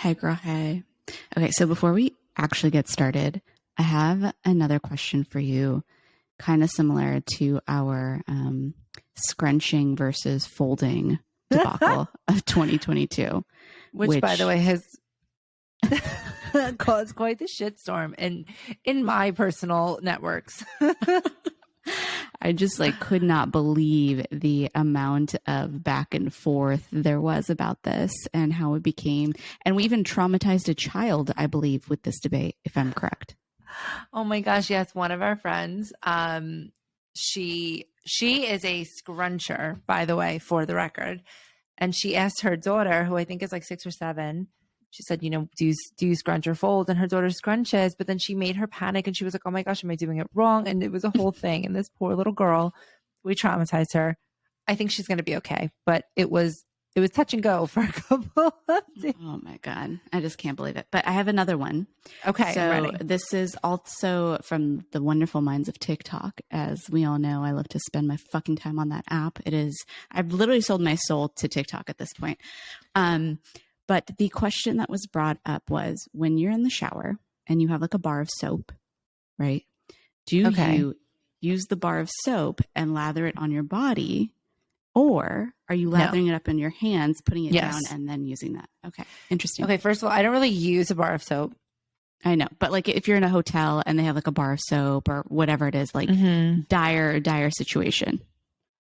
Hey, girl, hey. Okay, so before we actually get started, I have another question for you, kind of similar to our scrunching versus folding debacle of 2022. Which, by the way, has caused quite the shitstorm in my personal networks. I just could not believe the amount of back and forth there was about this and how it became, and we even traumatized a child, I believe, with this debate, if I'm correct. Oh my gosh, yes. One of our friends, she is a scruncher, by the way, for the record. And she asked her daughter, who I think is like 6 or 7, she said, do you scrunch or fold? And her daughter scrunches, but then she made her panic and she was like, oh my gosh, am I doing it wrong? And it was a whole thing. And this poor little girl, we traumatized her. I think she's going to be okay. But it was touch and go for a couple of days. Oh my God. I just can't believe it. But I have another one. Okay. So I'm ready. This is also from the wonderful minds of TikTok. As we all know, I love to spend my fucking time on that app. I've literally sold my soul to TikTok at this point. But the question that was brought up was, when you're in the shower and you have a bar of soap, right? Do you use the bar of soap and lather it on your body? Or are you lathering it up in your hands, putting it down, and then using that? Okay. Interesting. Okay. First of all, I don't really use a bar of soap. I know. But if you're in a hotel and they have a bar of soap or whatever it is, dire situation.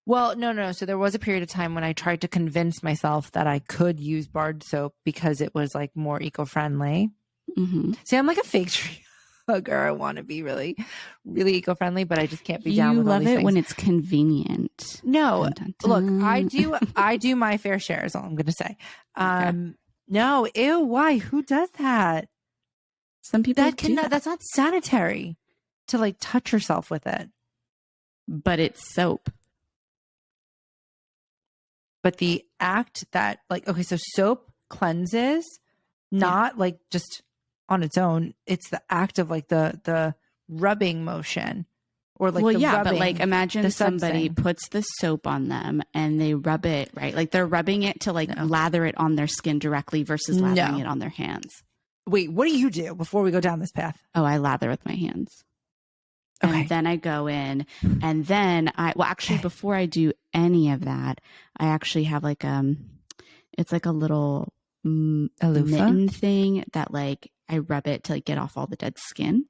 Well, no. So there was a period of time when I tried to convince myself that I could use barred soap because it was more eco-friendly. Mm-hmm. See, I'm like a fake tree hugger. I want to be really, really eco-friendly, but I just can't be down with all these things. You love it when it's convenient. No, dun, dun, dun. look, I do my fair share is all I'm going to say. Okay. No, ew, why? Who does that? Some people that's not sanitary to touch yourself with it. But it's soap. But the act that okay, so soap cleanses, not just on its own. It's the act of the rubbing motion or the rubbing, but imagine somebody puts the soap on them and they rub it, right? They're rubbing it to lather it on their skin directly versus lathering it on their hands. Wait, what do you do before we go down this path? Oh, I lather with my hands. Okay. And then I go in and then before I do any of that, I actually have it's a little mitten thing that I rub it to get off all the dead skin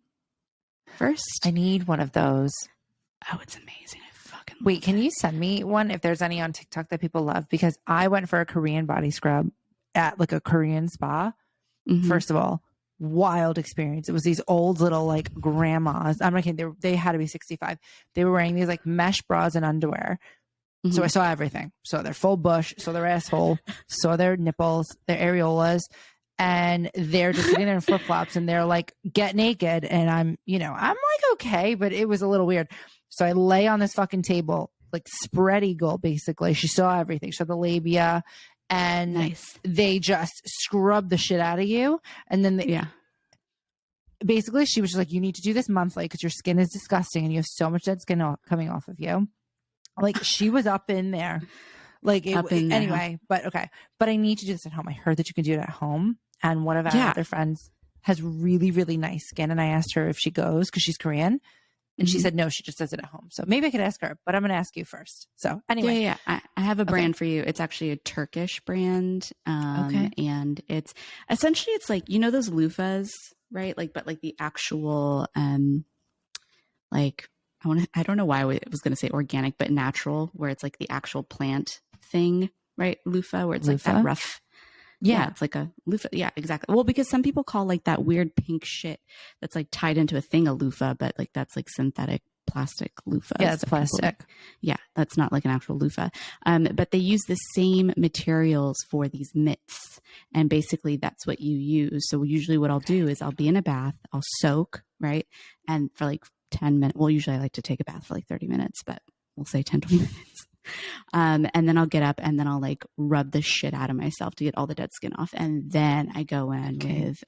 first. I need one of those. Oh, it's amazing. I fucking love Wait, can you send me one if there's any on TikTok that people love? Because I went for a Korean body scrub at a Korean spa. Mm-hmm. First of all, wild experience. It was these old little grandmas. I'm not kidding. They had to be 65. They were wearing these mesh bras and underwear. Mm-hmm. So I saw everything. Saw their full bush, saw their asshole, saw their nipples, their areolas, and they're just sitting there in flip flops and they're get naked. And I'm okay, but it was a little weird. So I lay on this fucking table, spread eagle, basically. She saw everything. She saw the labia. And they just scrub the shit out of you. And then basically she was just you need to do this monthly because your skin is disgusting and you have so much dead skin coming off of you. She was up in there. Anyway, but okay. But I need to do this at home. I heard that you can do it at home. And one of our other friends has really, really nice skin. And I asked her if she goes because she's Korean. And she said, no, she just does it at home. So maybe I could ask her, but I'm going to ask you first. So anyway. Yeah. I have a brand for you. It's actually a Turkish brand. And it's essentially, it's those loofahs, right? But the actual, I don't know why I was going to say organic, but natural, where it's the actual plant thing, right? Loofah, where it's that rough. Yeah, it's a loofah. Yeah, exactly. Well, because some people call that weird pink shit that's tied into a thing a loofah, but that's synthetic plastic loofah. Yeah, it's plastic. That's not an actual loofah. But they use the same materials for these mitts, and basically that's what you use. So usually what I'll do is I'll be in a bath, I'll soak, right, and for 10 minutes. Well, usually I like to take a bath for 30 minutes, but we'll say 10, 20 minutes. And then I'll get up and then I'll rub the shit out of myself to get all the dead skin off. And then I go in with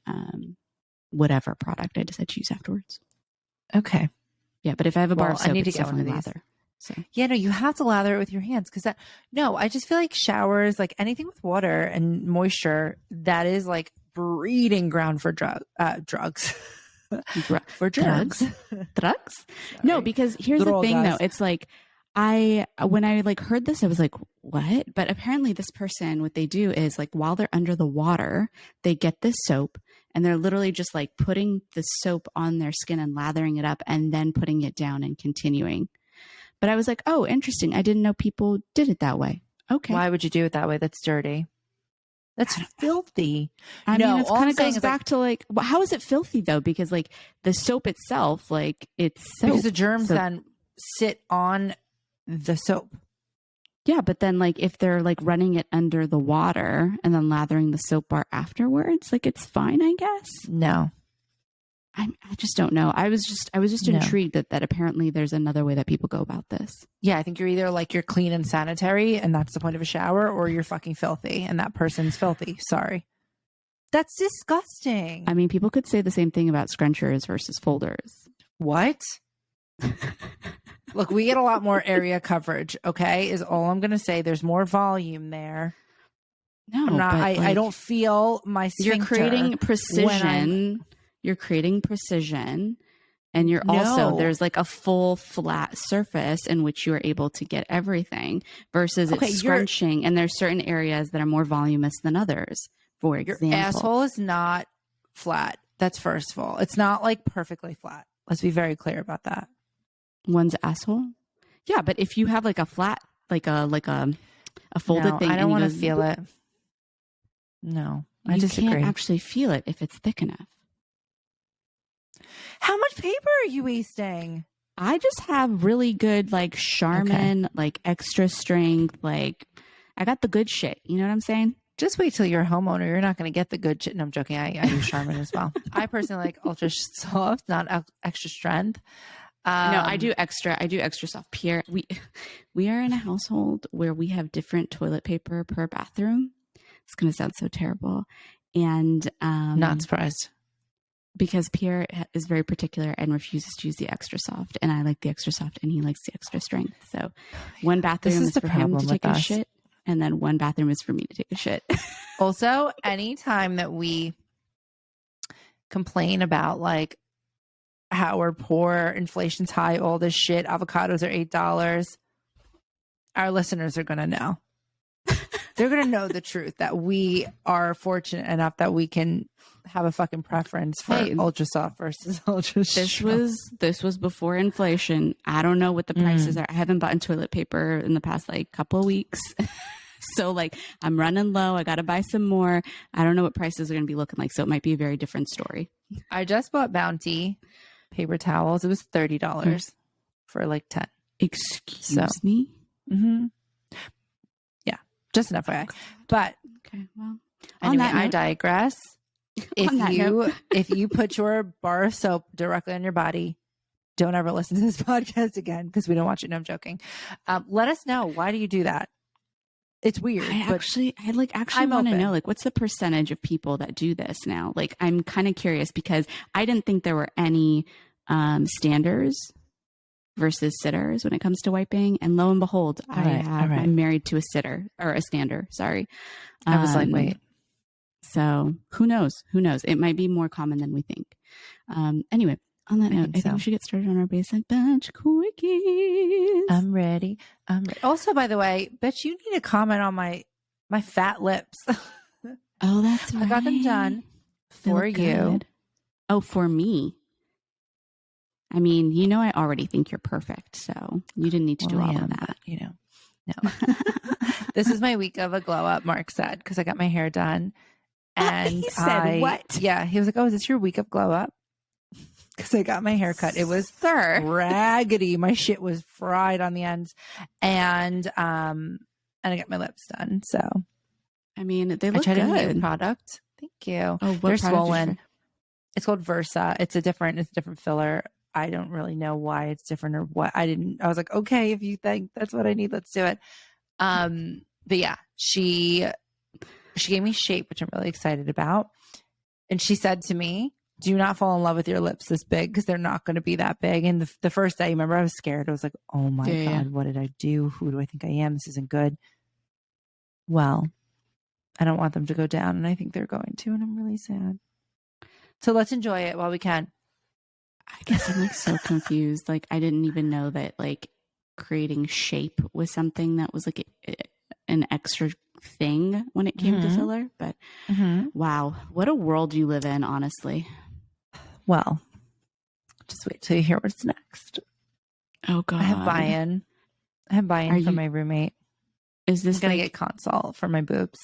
whatever product I decide to use afterwards. Okay. Yeah. But if I have a bar of soap, I need to it's get one of definitely these. lather. So. Yeah, no, you have to lather it with your hands I just feel showers, anything with water and moisture, that is breeding ground for drugs. For germs. Drugs? No, because here's the thing though. It's like, when I like heard this, I was like, what? But apparently this person, what they do is like, while they're under the water, they get this soap and they're literally just like putting the soap on their skin and lathering it up and then putting it down and continuing. But I was like, oh, interesting. I didn't know people did it that way. Okay. Why would you do it that way? That's dirty. That's filthy. I mean, it kind of goes back to like, how is it filthy though? Because like the soap itself, like it's soap. Because the germs then sit on the soap. Yeah, but then like if they're like running it under the water and then lathering the soap bar afterwards, like it's fine, I guess. No. I just don't know. I was just intrigued that apparently there's another way that people go about this. Yeah, I think you're either like you're clean and sanitary and that's the point of a shower, or you're fucking filthy and that person's filthy. Sorry. That's disgusting. I mean, people could say the same thing about scrunchers versus folders. What? Look, we get a lot more area coverage, okay? Is all I'm going to say. There's more volume there. No, I don't feel my sphincter. You're creating precision. You're creating precision. And you're also, there's like a full flat surface in which you are able to get everything versus it's scrunching. And there's certain areas that are more voluminous than others. For example, your asshole is not flat. That's first of all. It's not like perfectly flat. Let's be very clear about that. One's asshole? Yeah, but if you have like a flat, like a folded thing, I don't want to feel it. No, I disagree. You can't actually feel it if it's thick enough. How much paper are you wasting? I just have really good like Charmin, like extra strength, like I got the good shit. You know what I'm saying? Just wait till you're a homeowner. You're not going to get the good shit. No, I'm joking. I use Charmin as well. I personally like ultra soft, not extra strength. No, I do extra soft. Pierre, we are in a household where we have different toilet paper per bathroom. It's going to sound so terrible. And not surprised. Because Pierre is very particular and refuses to use the extra soft. And I like the extra soft and he likes the extra strength. So one bathroom is for him to take a shit. And then one bathroom is for me to take a shit. Also, anytime that we complain about like how we're poor, inflation's high, all this shit, avocados are $8, our listeners are going to know. They're going to know the truth that we are fortunate enough that we can have a fucking preference for ultra soft versus ultra strong. This was before inflation. I don't know what the prices are. I haven't bought toilet paper in the past like couple of weeks. So like I'm running low. I got to buy some more. I don't know what prices are going to be looking like. So it might be a very different story. I just bought Bounty paper towels. It was $30 for like 10. Excuse me? Mm-hmm. Yeah, just an FYI. But okay, well, anyway, I digress. If you put your bar of soap directly on your body, don't ever listen to this podcast again because we don't want you. No, I'm joking. Let us know. Why do you do that? It's weird. I actually want to know, like, what's the percentage of people that do this now? Like, I'm kind of curious because I didn't think there were any standers versus sitters when it comes to wiping. And lo and behold, I'm married to a sitter or a stander. Sorry. I was like, wait. So who knows? It might be more common than we think. Anyway, on that note, I think we should get started on our basic batch quickies. I'm ready. Also, by the way, bet you need to comment on my fat lips. Oh, that's right. I got them done for you. Good. Oh, for me. I mean, you know, I already think you're perfect, so you didn't need to do all of that. But, no. This is my week of a glow up, Mark said, because I got my hair done. And he said, what? Yeah, he was like, oh, is this your week of glow up? Because I got my hair cut. It was raggedy. My shit was fried on the ends. And I got my lips done. So, I mean, they look good. A new product. Thank you. Oh, they're swollen. It's called Versa. It's a different filler. I don't really know why it's different or what. I was like, okay, if you think that's what I need, let's do it. But yeah, she gave me shape, which I'm really excited about. And she said to me, do not fall in love with your lips this big because they're not going to be that big. And the first day, remember, I was scared. I was like, oh my God, what did I do? Who do I think I am? This isn't good. Well, I don't want them to go down, and I think they're going to, and I'm really sad. So let's enjoy it while we can. I guess I'm like so confused. Like I didn't even know that like creating shape was something that was like an extra thing when it came to filler. But wow, what a world you live in, honestly. Well, just wait till you hear what's next. Oh God, I have buy-in. From my roommate. Is this gonna get consult for my boobs?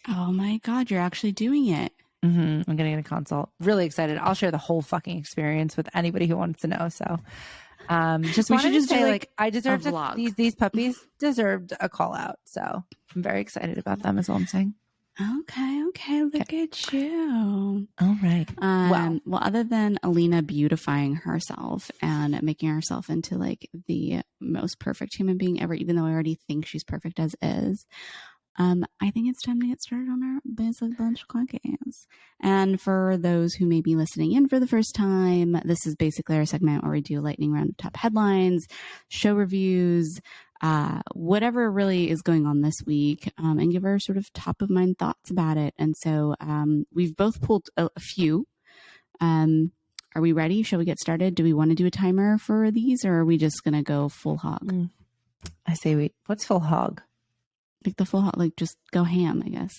Oh my God, you're actually doing it. I'm gonna get a consult. Really excited. I'll share the whole fucking experience with anybody who wants to know. So, just wanted to say, like, I deserved these puppies deserved a call out. So I'm very excited about them. Is all I'm saying. Okay. Look at you. All right. Well, other than Alina beautifying herself and making herself into like the most perfect human being ever, even though I already think she's perfect as is, I think it's time to get started on our basic bunch of quickies. And for those who may be listening in for the first time, this is basically our segment where we do a lightning round of top headlines, show reviews, whatever really is going on this week, and give our sort of top of mind thoughts about it. And so we've both pulled a few. Are we ready? Shall we get started? Do we want to do a timer for these, or are we just going to go full hog? I say what's full hog? Like the full hog, like just go ham, I guess.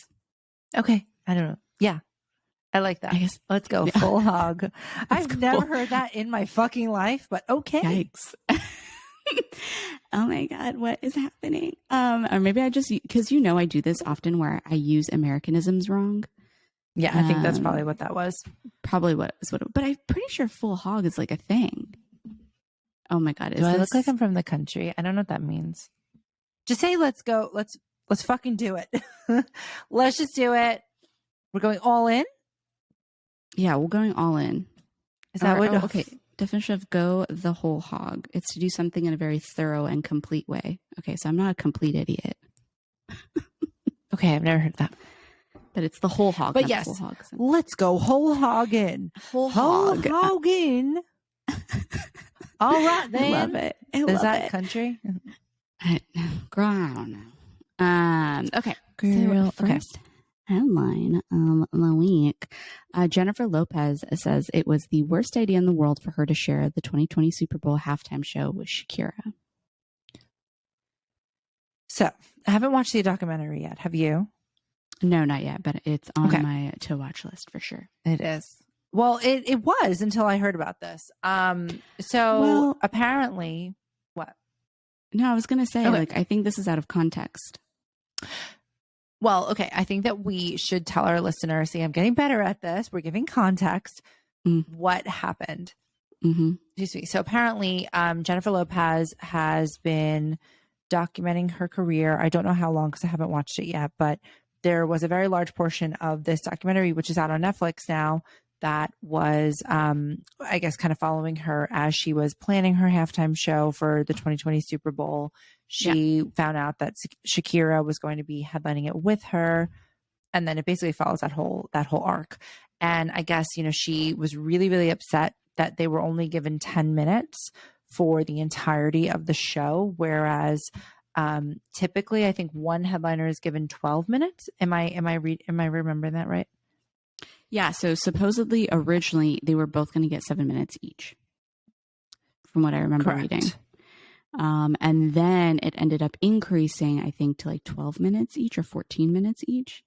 Okay. I don't know. Yeah. I like that. I guess let's go full hog. I've never heard that in my fucking life, but okay. Yikes. Oh my God, what is happening? Or maybe I just, because I do this often where I use Americanisms wrong. Yeah, I think that's probably what that was. Probably but I'm pretty sure full hog is like a thing. Oh my God. Do I look like I'm from the country? I don't know what that means. Just say, let's go. Let's fucking do it. Let's just do it. We're going all in? Yeah, we're going all in. Is that what? Okay. Definition of go the whole hog. It's to do something in a very thorough and complete way. Okay, so I'm not a complete idiot. Okay, I've never heard that. But it's the whole hog. But yes, let's go whole hog in. Whole hog in. All right, then. I love it. Is that country? Girl, I don't know. Okay. Girl, so first headline of the week. Jennifer Lopez says it was the worst idea in the world for her to share the 2020 Super Bowl halftime show with Shakira. So I haven't watched the documentary yet. Have you? No, not yet, but it's on my to watch list for sure. It is. Well, it was until I heard about this. So apparently, what? No, I was going to say, I think this is out of context. Well, okay. I think that we should tell our listeners, see, I'm getting better at this. We're giving context. What happened? Excuse me. So apparently, Jennifer Lopez has been documenting her career. I don't know how long because I haven't watched it yet, but there was a very large portion of this documentary, which is out on Netflix now, that was, I guess, kind of following her as she was planning her halftime show for the 2020 Super Bowl. She found out that Shakira was going to be headlining it with her. And then it basically follows that whole arc. And I guess, she was really, really upset that they were only given 10 minutes for the entirety of the show. Whereas typically I think one headliner is given 12 minutes. Am I remembering that right? Yeah, so supposedly originally they were both going to get 7 minutes each, from what I remember reading. And then it ended up increasing, I think, to like 12 minutes each or 14 minutes each.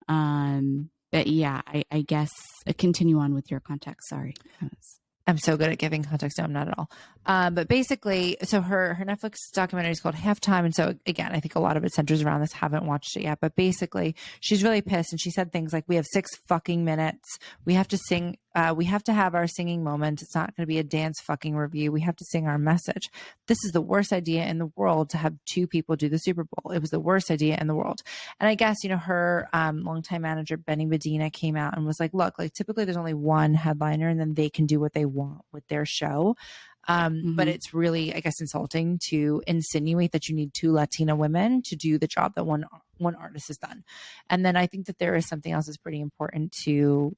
But yeah, I guess continue on with your context. Sorry. I'm so good at giving context. No, I'm not at all. But basically, so her Netflix documentary is called Halftime. And so again, I think a lot of it centers around this. Haven't watched it yet, but basically she's really pissed. And she said things like, we have 6 fucking minutes. We have to sing. We have to have our singing moment. It's not going to be a dance fucking review. We have to sing our message. This is the worst idea in the world to have 2 people do the Super Bowl. It was the worst idea in the world. And I guess, her longtime manager, Benny Medina, came out and was like, look, like typically there's only one headliner and then they can do what they want with their show. But it's really, I guess, insulting to insinuate that you need 2 Latina women to do the job that one artist has done. And then I think that there is something else that's pretty important to,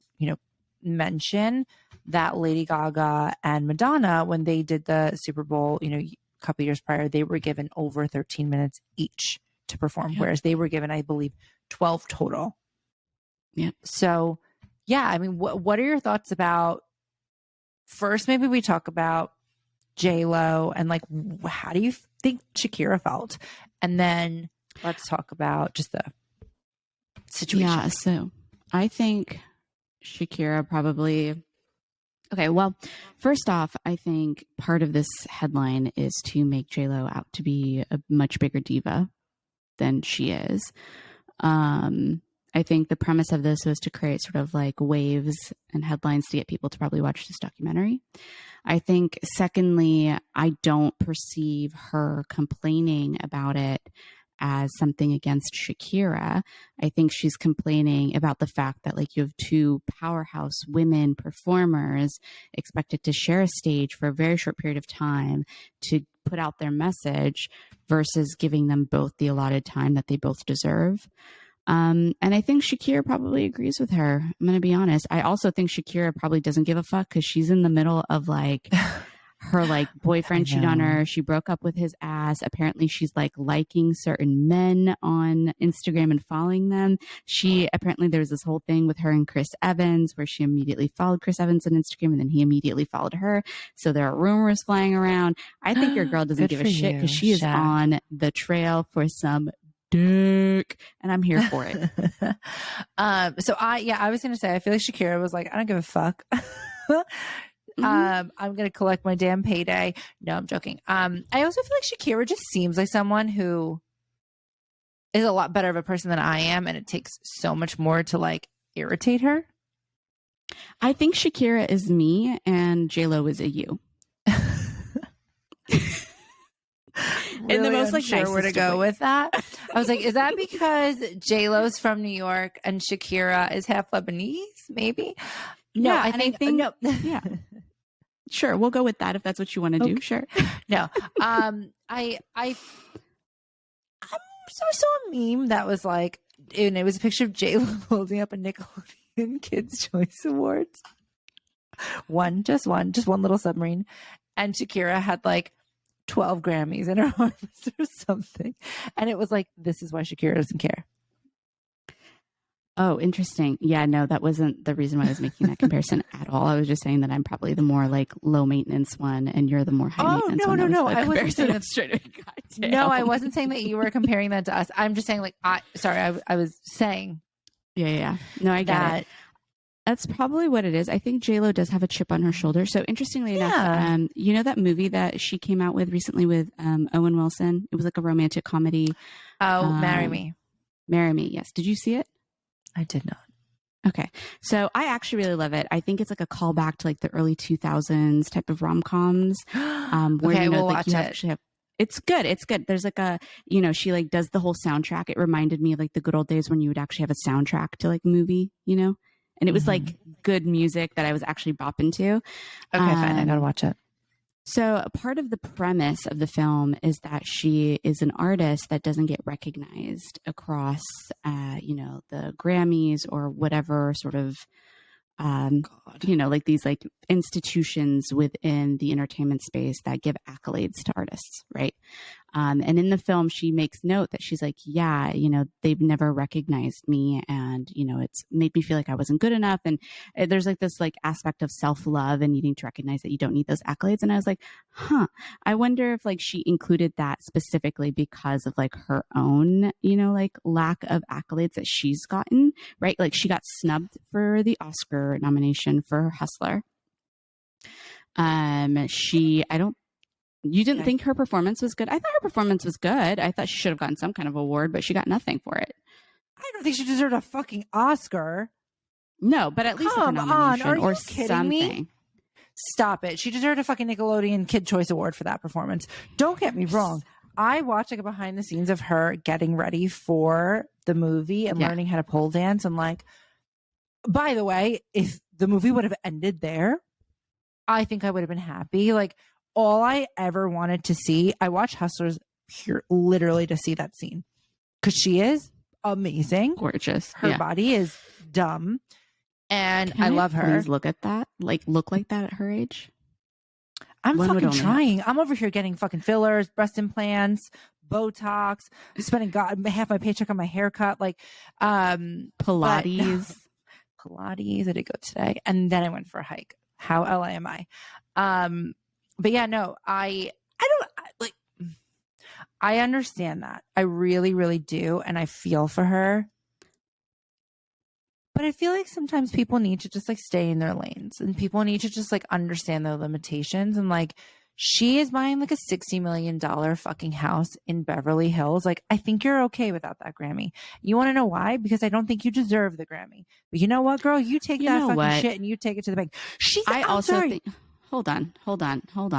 mention, that Lady Gaga and Madonna, when they did the Super Bowl, a couple years prior, they were given over 13 minutes each to perform, whereas they were given, I believe, 12 total. Yeah. So, yeah, I mean, what are your thoughts about, first, maybe we talk about J-Lo and like, how do you think Shakira felt? And then let's talk about just the situation. Yeah. So I think Shakira probably, okay, well, first off, I think part of this headline is to make J-Lo out to be a much bigger diva than she is. I think the premise of this was to create sort of like waves and headlines to get people to probably watch this documentary. I think, secondly, I don't perceive her complaining about it as something against Shakira. I think she's complaining about the fact that like you have two powerhouse women performers expected to share a stage for a very short period of time to put out their message versus giving them both the allotted time that they both deserve. And I think Shakira probably agrees with her. I'm going to be honest. I also think Shakira probably doesn't give a fuck because she's in the middle of like her like boyfriend cheated on her. She broke up with his ass. Apparently she's like liking certain men on Instagram and following them. Apparently there was this whole thing with her and Chris Evans where she immediately followed Chris Evans on Instagram and then he immediately followed her. So there are rumors flying around. I think your girl doesn't give a shit because she is on the trail for some dick and I'm here for it. So I was gonna say, I feel like Shakira was like, I don't give a fuck. I'm gonna collect my damn payday. No, I'm joking. I also feel like Shakira just seems like someone who is a lot better of a person than I am, and it takes so much more to like irritate her. I think Shakira is me and J-Lo is a you. Really in the most like sure where to go with that. I was like, is that because J-Lo's from New York and Shakira is half Lebanese? Maybe. No, yeah, I think no. Yeah. Sure, we'll go with that if that's what you want to do. Sure. No. I saw a meme that was like, and it was a picture of J-Lo holding up a Nickelodeon Kids' Choice Awards. Just one little submarine. And Shakira had like 12 Grammys in her arms or something. And it was like, this is why Shakira doesn't care. Oh, interesting. Yeah, no, that wasn't the reason why I was making that comparison at all. I was just saying that I'm probably the more like low maintenance one and you're the more high maintenance one. No. I wasn't saying that straight away. No, I wasn't saying that you were comparing that to us. I'm just saying like, I was saying. Yeah. No, I get it. That's probably what it is. I think J-Lo does have a chip on her shoulder. So interestingly enough, you know that movie that she came out with recently with Owen Wilson? It was like a romantic comedy. Oh, Marry Me. Marry Me, yes. Did you see it? I did not. Okay. So I actually really love it. I think it's like a callback to like the early 2000s type of rom-coms. Where we'll like, watch it. It's good. It's good. There's like a, she like does the whole soundtrack. It reminded me of like the good old days when you would actually have a soundtrack to like a movie, And it was like good music that I was actually bopping to. Okay, fine. I gotta watch it. So part of the premise of the film is that she is an artist that doesn't get recognized across, the Grammys or whatever sort of, like these like institutions within the entertainment space that give accolades to artists, right? And in the film, she makes note that she's like, yeah, they've never recognized me and, it's made me feel like I wasn't good enough. And there's like this like aspect of self-love and needing to recognize that you don't need those accolades. And I was like, I wonder if like she included that specifically because of like her own, like lack of accolades that she's gotten, right? Like she got snubbed for the Oscar nomination for Hustler. You didn't think her performance was good? I thought her performance was good. I thought she should have gotten some kind of award, but she got nothing for it. I don't think she deserved a fucking Oscar. No, but at least like a nomination or something. Me? Stop it. She deserved a fucking Nickelodeon Kid Choice Award for that performance. Don't get me wrong. I watched like a behind the scenes of her getting ready for the movie and learning how to pole dance. And like, by the way, if the movie would have ended there, I think I would have been happy. Like, all I ever wanted to see, I watched Hustlers literally to see that scene because she is amazing, gorgeous. Her body is dumb, and I love her. Please look at that. Like, look like that at her age. I'm fucking trying. I'm over here getting fucking fillers, breast implants, Botox, spending half my paycheck on my haircut, like Pilates. Pilates. I did go today, and then I went for a hike. How LA am I? But yeah, no, I don't like. I understand that. I really, really do, and I feel for her. But I feel like sometimes people need to just like stay in their lanes, and people need to just like understand their limitations. And like, she is buying like a $60 million fucking house in Beverly Hills. Like, I think you're okay without that Grammy. You want to know why? Because I don't think you deserve the Grammy. But you know what, girl? You take that fucking shit and you take it to the bank. I also think. Hold on.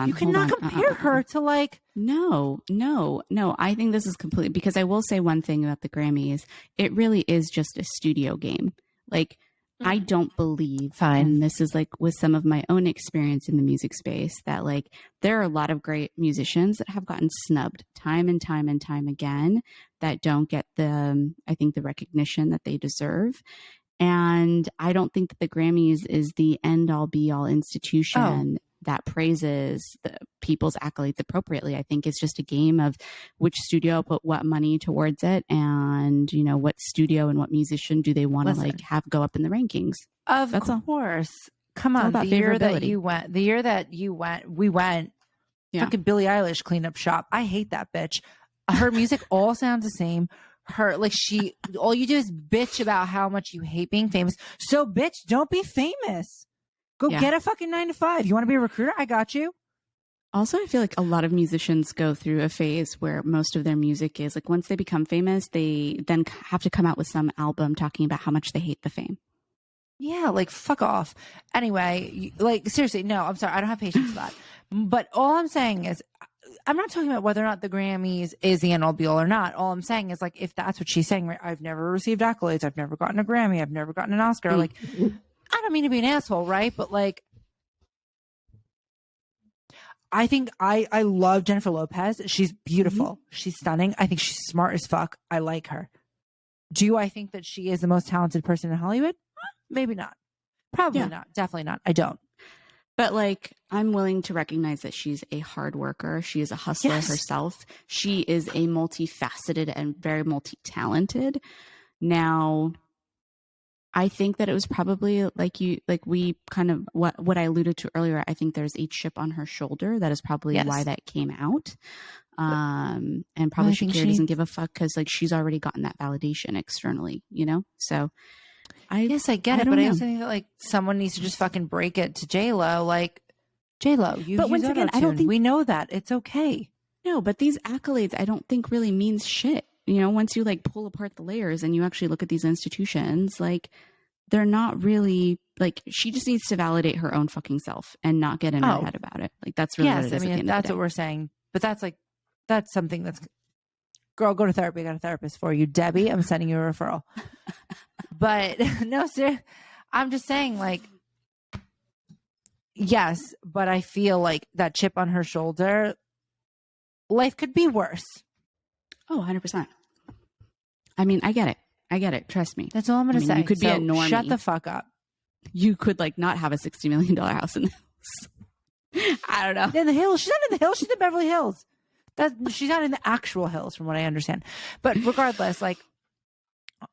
You cannot compare her to like. No. I think this is completely, because I will say one thing about the Grammys. It really is just a studio game. Like, I don't believe, and this is like with some of my own experience in the music space, that like there are a lot of great musicians that have gotten snubbed time and time and time again that don't get the, I think, the recognition that they deserve. And I don't think that the Grammys is the end all be all institution that praises the people's accolades appropriately. I think it's just a game of which studio put what money towards it, and you know, what studio and what musician do they want to like have go up in the rankings. Of course. Come on, the year that you went, we went. Yeah. Fucking Billie Eilish cleanup shop. I hate that bitch. Her music all sounds the same. Her like all you do is bitch about how much you hate being famous. So bitch, don't be famous. Go get a fucking 9-to-5. You want to be a recruiter? I got you. Also, I feel like a lot of musicians go through a phase where most of their music is like, once they become famous, they then have to come out with some album talking about how much they hate the fame. Yeah, like fuck off. Anyway, like seriously, no, I'm sorry. I don't have patience for that. But all I'm saying is, I'm not talking about whether or not the Grammys is the end all be all or not. All I'm saying is like, if that's what she's saying, right? I've never received accolades. I've never gotten a Grammy. I've never gotten an Oscar. Like, I don't mean to be an asshole, right? But like, I think I love Jennifer Lopez. She's beautiful. She's stunning. I think she's smart as fuck. I like her. Do I think that she is the most talented person in Hollywood? Maybe not. Probably not. Definitely not. I don't. But like, I'm willing to recognize that she's a hard worker. She is a hustler herself. She is a multifaceted and very multi-talented. Now, I think that it was probably like we kind of what I alluded to earlier. I think there's a chip on her shoulder. That is probably why that came out. And probably Shakira doesn't give a fuck because like she's already gotten that validation externally, you know? So I get it, but I also think that like someone needs to just fucking break it to J-Lo. Like, J-Lo, but once again, I don't think we know that. It's okay. No, but these accolades I don't think really means shit. You know, once you like pull apart the layers and you actually look at these institutions, like they're not really like, she just needs to validate her own fucking self and not get in her head about it. Like that's really what it is. I mean, that's what we're saying. But that's something that's, girl, go to therapy. I got a therapist for you, Debbie. I'm sending you a referral. But no, sir, I'm just saying, like, yes, but I feel like that chip on her shoulder, life could be worse. Oh, 100%. I mean, I get it. Trust me. That's all I'm going to say. You could be a normie. Shut the fuck up. You could like not have a $60 million house in the hills. I don't know. In the hills. She's not in the hills. She's in Beverly Hills. She's not in the actual hills from what I understand. But regardless, like,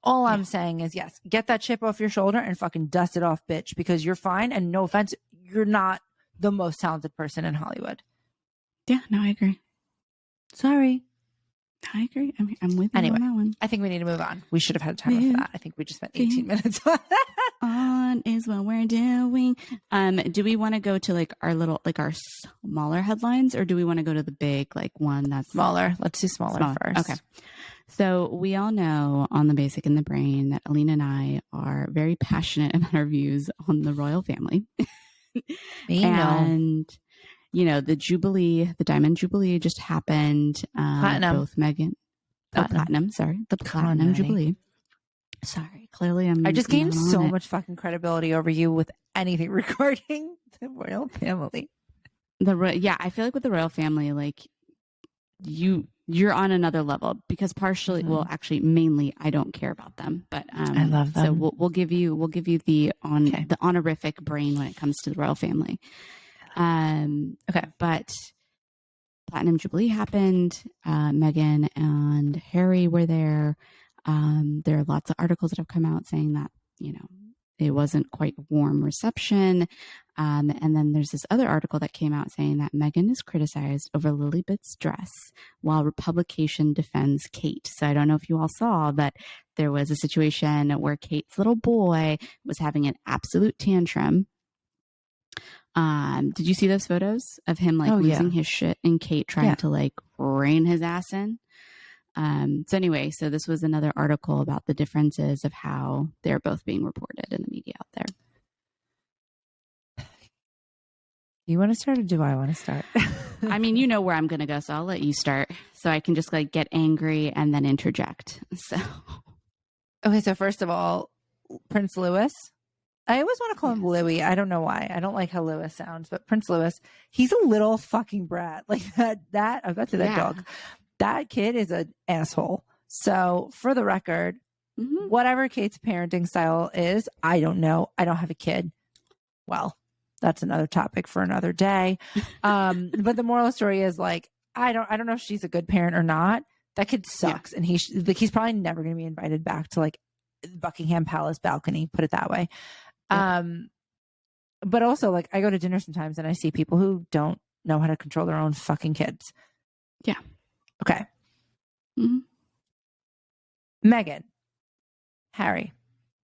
all I'm saying is, yes, get that chip off your shoulder and fucking dust it off, bitch, because you're fine. And no offense, you're not the most talented person in Hollywood. Yeah, no, I agree. Sorry. I agree. I'm with you on that one. I think we need to move on. We should have had time for that. I think we just spent 18 minutes on that. On is what we're doing. Do we want to go to like our little, like our smaller headlines, or do we want to go to the big, like one that's smaller? Let's do smaller first. Okay. So we all know on The Basic in the Brain that Alina and I are very passionate about our views on the royal family. And you know, the Jubilee, the Diamond Jubilee just happened. Platinum. Both Meghan. Platinum. Sorry. The Platinum Jubilee. Sorry. Clearly I just gained so much fucking credibility over you with anything regarding the royal family. I feel like with the royal family, like you're on another level because partially, well, actually, mainly I don't care about them, but I love them. So we'll give you the honorific brain when it comes to the royal family. Okay. But Platinum Jubilee happened. Meghan and Harry were there. There are lots of articles that have come out saying that, you know, it wasn't quite a warm reception. And then there's this other article that came out saying that Meghan is criticized over Lilibet's dress while Republication defends Kate. So I don't know if you all saw, but there was a situation where Kate's little boy was having an absolute tantrum. Did you see those photos of him like losing his shit and Kate trying to like rein his ass in? So anyway, so this was another article about the differences of how they're both being reported in the media out there. You want to start or do I want to start? I mean, you know where I'm going to go, so I'll let you start so I can just like get angry and then interject. So, okay. So first of all, Prince Louis, I always want to call him Louis. I don't know why. I don't like how Louis sounds, but Prince Louis, he's a little fucking brat. Like that I was about to say that dog. That kid is an asshole. So for the record, whatever Kate's parenting style is, I don't know. I don't have a kid. Well, that's another topic for another day. But the moral of the story is like, I don't know if she's a good parent or not. That kid sucks. And he's probably never going to be invited back to like Buckingham Palace balcony, put it that way. But also like I go to dinner sometimes and I see people who don't know how to control their own fucking kids. Yeah. Okay. Meghan, Harry,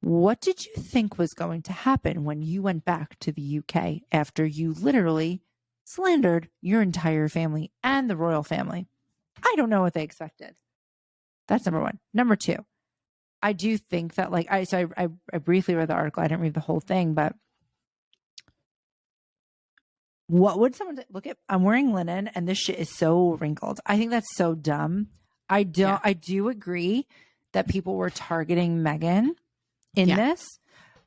what did you think was going to happen when you went back to the UK after you literally slandered your entire family and the royal family? I don't know what they expected. That's number one. Number two, I do think that like I briefly read the article. I didn't read the whole thing, but what would someone look at? I'm wearing linen and this shit is so wrinkled. I think that's so dumb. I do agree that people were targeting Meghan in this,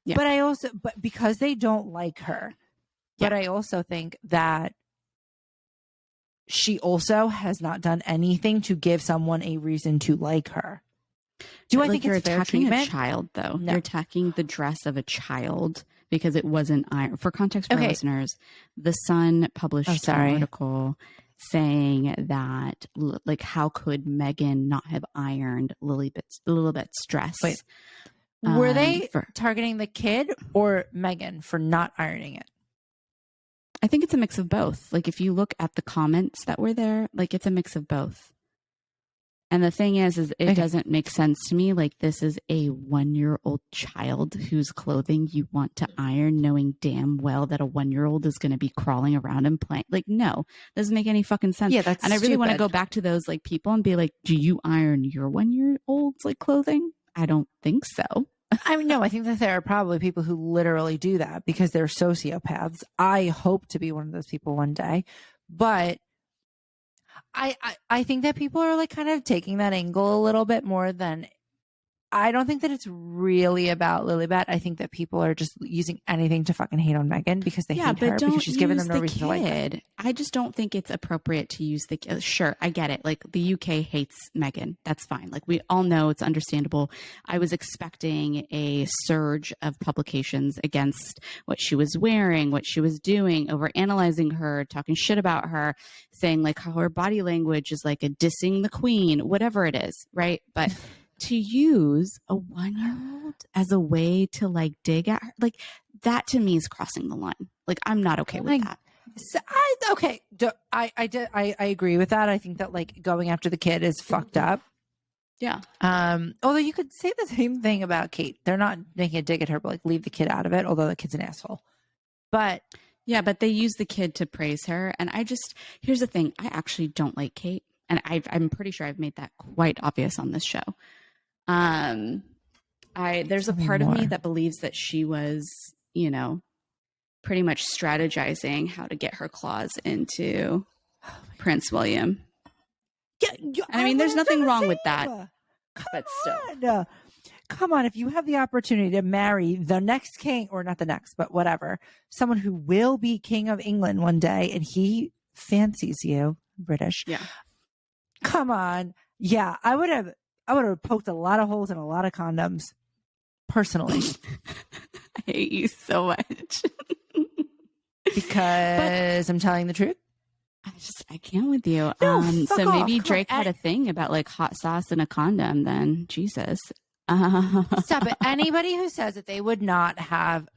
but because they don't like her, but I also think that she also has not done anything to give someone a reason to like her. Do I think you're it's fair attacking treatment? a child though? No. You're attacking the dress of a child because it wasn't iron. For context for our listeners, The Sun published an article saying that like how could Meghan not have ironed Lilibet's dress? Wait, were they targeting the kid or Meghan for not ironing it? I think it's a mix of both. Like if you look at the comments that were there, like it's a mix of both. And the thing is it doesn't make sense to me. Like this is a 1-year-old child whose clothing you want to iron, knowing damn well that a 1-year-old is going to be crawling around and playing. Like, no, doesn't make any fucking sense. Yeah, that's and I really want to go back to those like people and be like, do you iron your 1-year-old's like clothing? I don't think so. I mean, no, I think that there are probably people who literally do that because they're sociopaths. I hope to be one of those people one day, but I think that people are like kind of taking that angle a little bit more than I don't think that it's really about Lilibet. I think that people are just using anything to fucking hate on Meghan because they hate her because she's given them no reason to like her. I just don't think it's appropriate to use the kid. Sure, I get it. Like the UK hates Meghan. That's fine. Like we all know it's understandable. I was expecting a surge of publications against what she was wearing, what she was doing, over analyzing her, talking shit about her, saying like how her body language is like a dissing the queen, whatever it is, right? But to use a 1-year-old as a way to like dig at her, like that to me is crossing the line. Like I'm not okay with that. So I agree with that. I think that like going after the kid is fucked up. Yeah. Although you could say the same thing about Kate. They're not making a dig at her, but like leave the kid out of it. Although the kid's an asshole. But yeah, but they use the kid to praise her. And here's the thing. I actually don't like Kate. And I'm pretty sure I've made that quite obvious on this show. There's a part of me that believes that she was, you know, pretty much strategizing how to get her claws into Prince William. Yeah, and I mean, there's nothing wrong with that, but still. Come on, if you have the opportunity to marry the next king, or not the next, but whatever, someone who will be king of England one day, and he fancies you, British. Yeah. Come on. Yeah, I would have poked a lot of holes in a lot of condoms, personally. I hate you so much. Because I'm telling the truth. I can't with you. No, so maybe Drake had a thing about like hot sauce and a condom then. Jesus. Stop it. Anybody who says that they would not have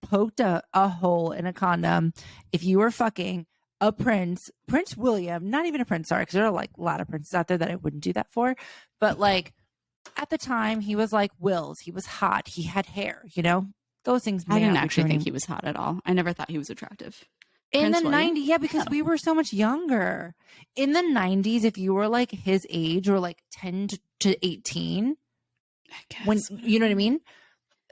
poked a hole in a condom if you were fucking a Prince William, not even a prince, sorry, because there are like a lot of princes out there that I wouldn't do that for. But like at the time, he was like Wills. He was hot. He had hair, you know? Those things. I didn't actually think he was hot at all. I never thought he was attractive. In the 90s, yeah, because we were so much younger. In the 90s, if you were like his age or like 10 to 18, I guess. when you know what I mean?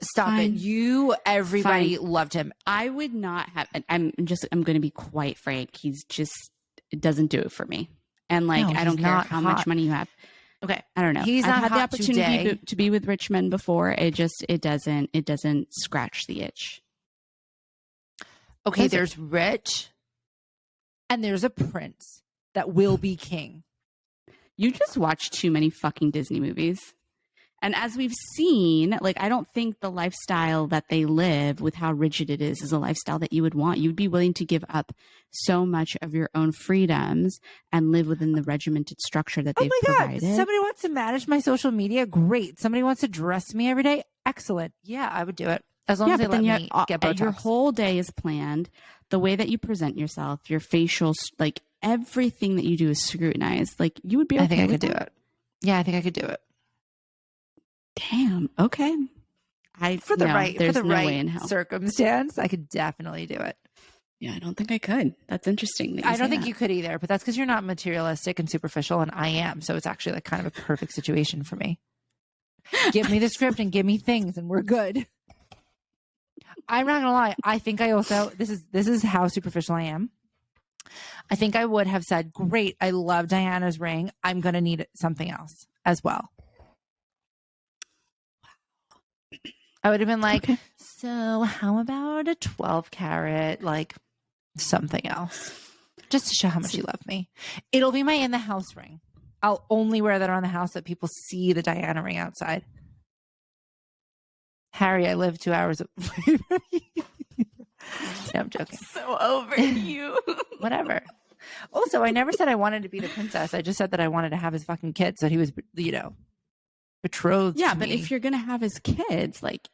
Stop it. Everybody loved him. I would not have, I'm going to be quite frank. It doesn't do it for me. And like, I don't care how much money you have. Okay. I don't know. I've had the opportunity to be with rich men before. It doesn't scratch the itch. Okay, there's rich and there's a prince that will be king. You just watch too many fucking Disney movies. And as we've seen, like, I don't think the lifestyle that they live with how rigid it is a lifestyle that you would want. You'd be willing to give up so much of your own freedoms and live within the regimented structure that they've provided. God, somebody wants to manage my social media? Great. Somebody wants to dress me every day? Excellent. Yeah, I would do it. As long as they let me get Botox. Your whole day is planned. The way that you present yourself, your facial, like everything that you do is scrutinized. Like you would be okay. I think I could do it. Yeah, I think I could do it. Damn. Okay. For the right circumstance, I could definitely do it. Yeah, I don't think I could. That's interesting. I don't think you could either, but that's because you're not materialistic and superficial, and I am. So it's actually like kind of a perfect situation for me. Give me the script and give me things, and we're good. I'm not gonna lie. I think I also this is how superficial I am. I think I would have said, "Great, I love Diana's ring. I'm gonna need something else as well." I would have been like, okay. So how about a 12 carat, like something else, just to show how much you love me. It'll be my in the house ring. I'll only wear that around the house so that people see the Diana ring outside. Harry, I live 2 hours away from you. No, I'm joking. So over you. Whatever. Also, I never said I wanted to be the princess. I just said that I wanted to have his fucking kids, so he was, betrothed. Yeah, but if you're gonna have his kids, like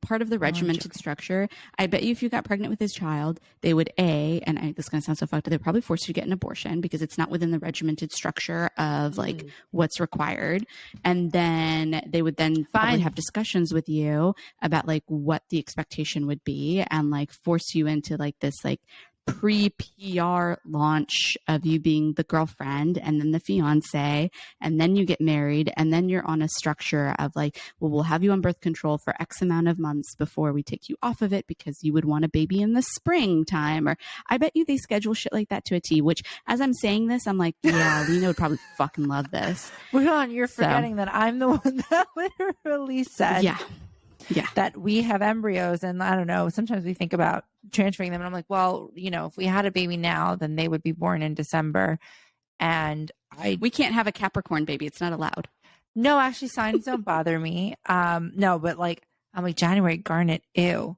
part of the regimented structure, I bet you if you got pregnant with his child, they would this is gonna sound so fucked up, they'd probably force you to get an abortion because it's not within the regimented structure of like what's required. And then they would probably have discussions with you about like what the expectation would be and like force you into like this like pre-PR launch of you being the girlfriend and then the fiance, and then you get married, and then you're on a structure of like, well, we'll have you on birth control for X amount of months before we take you off of it because you would want a baby in the springtime. Or I bet you they schedule shit like that to a T, which as I'm saying this, I'm like, yeah, Lena would probably fucking love this. Hold on, you're forgetting that I'm the one that literally said that we have embryos, and I don't know, sometimes we think about transferring them, and I'm like, well, if we had a baby now, then they would be born in December, and we can't have a Capricorn baby. It's not allowed. No, actually, signs don't bother me. No, but like I'm like January garnet, ew,